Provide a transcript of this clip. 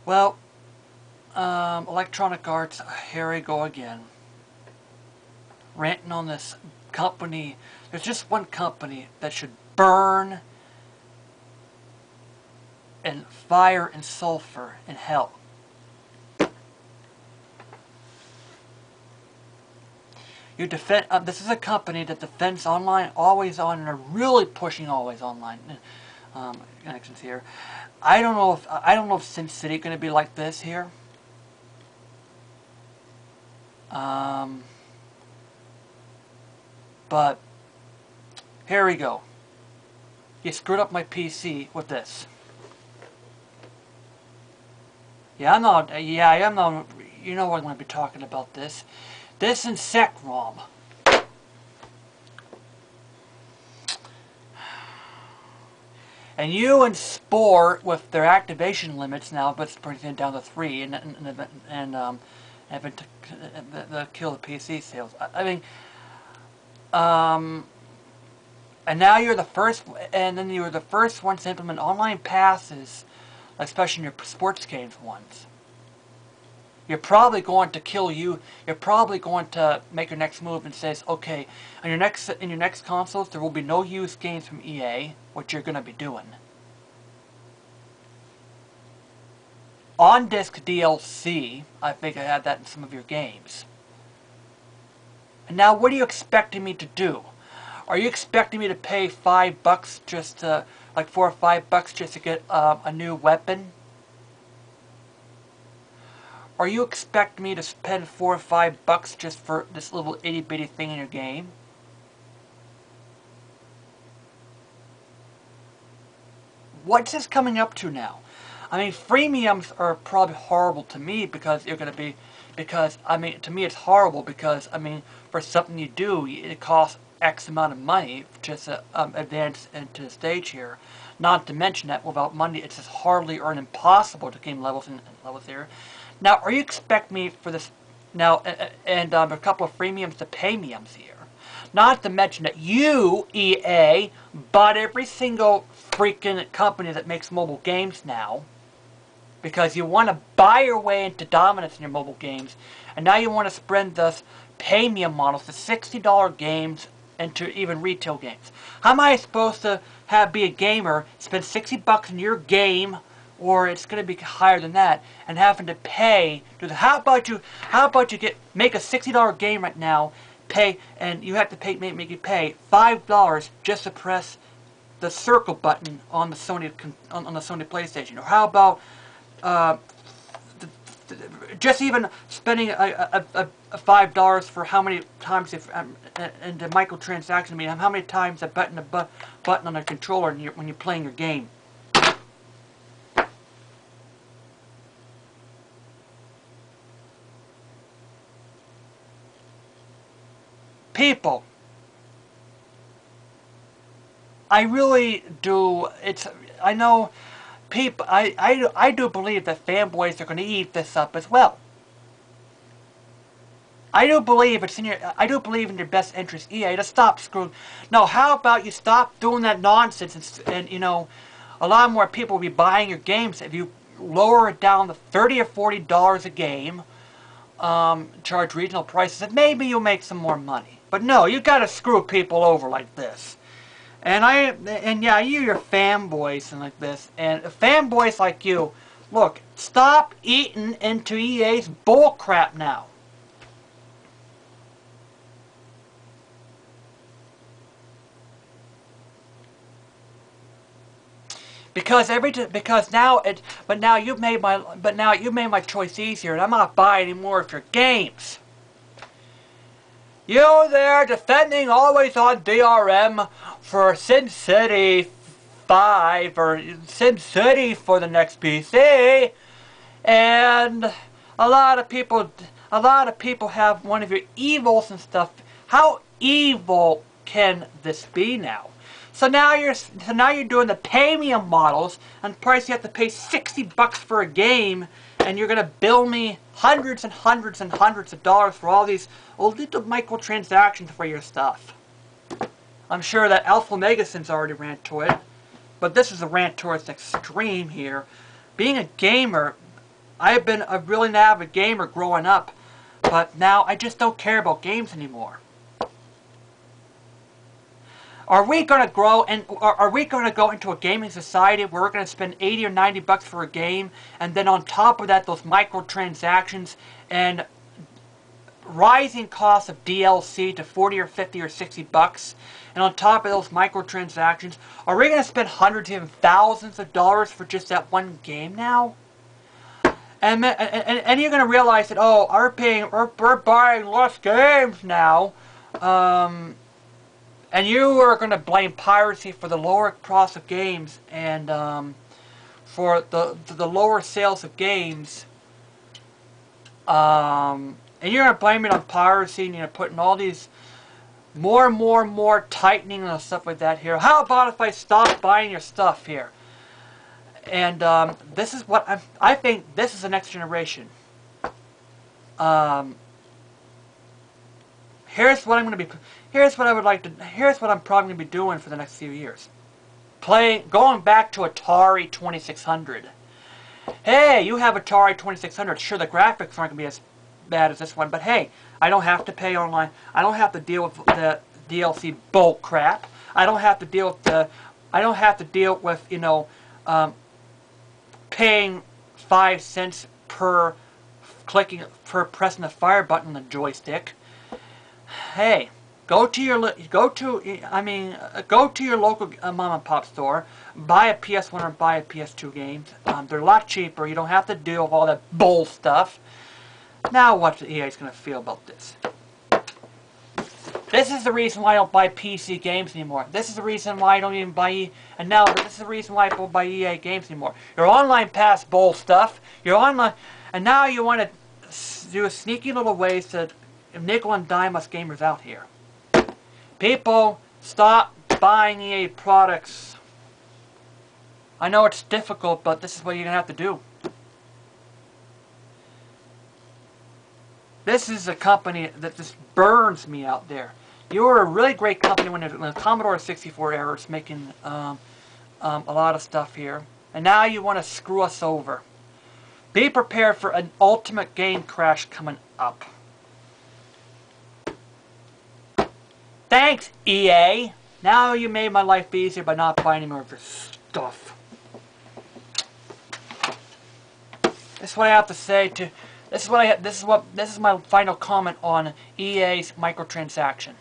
Well, Electronic Arts, here we go again. Ranting on this company. There's just one company that should burn in fire and sulfur in hell. You defend. This is a company that defends online, always on, and are really pushing always online connections here. I don't know if Sin City going to be like this here. But here we go. You screwed up my PC with this. Yeah, I'm not. Yeah, I am not. You know what I'm going to be talking about this. This insect ROM. And you and Spore with their activation limits now, but it's bringing it down to 3, and the kill the PC sales. I mean, and now you're the first, and then you were the first ones to implement online passes, especially in your sports games ones. You're probably going to kill you. You're probably going to make your next move and says, okay, in your next consoles there will be no used games from EA, which you're going to be doing. On disc DLC, I think I had that in some of your games. And now, what are you expecting me to do? Are you expecting me to pay $5 just to, like $4 or $5 just to get a new weapon? Are you expecting me to spend $4 or $5 just for this little itty bitty thing in your game? What's this coming up to now? I mean, freemiums are probably horrible to me because you're going to be, because, I mean, to me it's horrible because, I mean, for something you do, it costs X amount of money just to advance into the stage here. Not to mention that without money, it's just hardly or impossible to gain levels and levels here. Now, are you expecting me for this, now, and a couple of freemiums to PAYMIUMs here? Not to mention that you, EA, bought every single freaking company that makes mobile games now, because you want to buy your way into dominance in your mobile games, and now you want to spread this PAYMIUM models to $60 games into even retail games. How am I supposed to be a gamer, spend $60 in your game, or it's going to be higher than that, and having to pay? How about you make a $60 game right now, pay, and you have to make you pay $5 just to press the circle button on the Sony PlayStation? Or how about just even spending a $5 for how many times in the microtransaction? I mean, how many times a button on a controller when you're playing your game? People, I really do. I know people. I do believe that fanboys are going to eat this up as well. I do believe it's in your. I do believe in your best interest, EA, to stop screwing. No, how about you stop doing that nonsense, and you know, a lot more people will be buying your games if you lower it down to $30 or $40 a game. Charge regional prices, and maybe you'll make some more money. But no, you gotta screw people over like this. And yeah, you're fanboys and like this. And fanboys like you, look, stop eating into EA's bullcrap now. Because now you've made my choice easier, and I'm not buying any more of your games. You there defending always on DRM for Sin City 5 or Sin City for the next PC, and a lot of people have one of your evils and stuff. How evil can this be now? So now you're doing the PAYMIUM models, and price you have to pay $60 for a game, and you're gonna bill me hundreds and hundreds and hundreds of dollars for all these little microtransactions for your stuff. I'm sure that Alpha Megason's already ran to it, but this is a rant towards extreme here. Being a gamer, I've been a really avid gamer growing up, but now I just don't care about games anymore. Are we going to grow and are we going to go into a gaming society where we're going to spend 80 or 90 bucks for a game, and then on top of that those microtransactions and rising costs of DLC to 40 or 50 or 60 bucks, and on top of those microtransactions, are we going to spend hundreds even thousands of dollars for just that one game now? And you're going to realize that, oh, we're buying less games now, and you are going to blame piracy for the lower cost of games and for the lower sales of games. And you're going to blame it on piracy, and you're putting all these more tightening and stuff like that here. How about if I stop buying your stuff here? And this is what I think this is the next generation. Here's what I'm going to be. Here's what I would like to. Here's what I'm probably going to be doing for the next few years. Going back to Atari 2600. Hey, you have Atari 2600. Sure, the graphics aren't going to be as bad as this one, but hey, I don't have to pay online. I don't have to deal with the DLC bull crap. I don't have to deal with the. I don't have to deal with, you know, paying 5 cents per pressing the fire button on the joystick. Hey, go to your local mom and pop store, buy a PS1 or buy a PS2 game. They're a lot cheaper. You don't have to deal with all that bull stuff. Now, what EA is going to feel about this? This is the reason why I don't buy PC games anymore. This is the reason why I don't even buy and now this is the reason why I don't buy EA games anymore. Your online pass bull stuff. Your online, and now you want to do sneaky little ways to nickel and dime us gamers out here. People, stop buying EA products. I know it's difficult, but this is what you're going to have to do. This is a company that just burns me out there. You were a really great company when the Commodore 64 era was making a lot of stuff here. And now you want to screw us over. Be prepared for an ultimate game crash coming up. Thanks, EA. Now you made my life easier by not buying any more of your stuff. This is what I have to say to. This is my final comment on EA's microtransaction.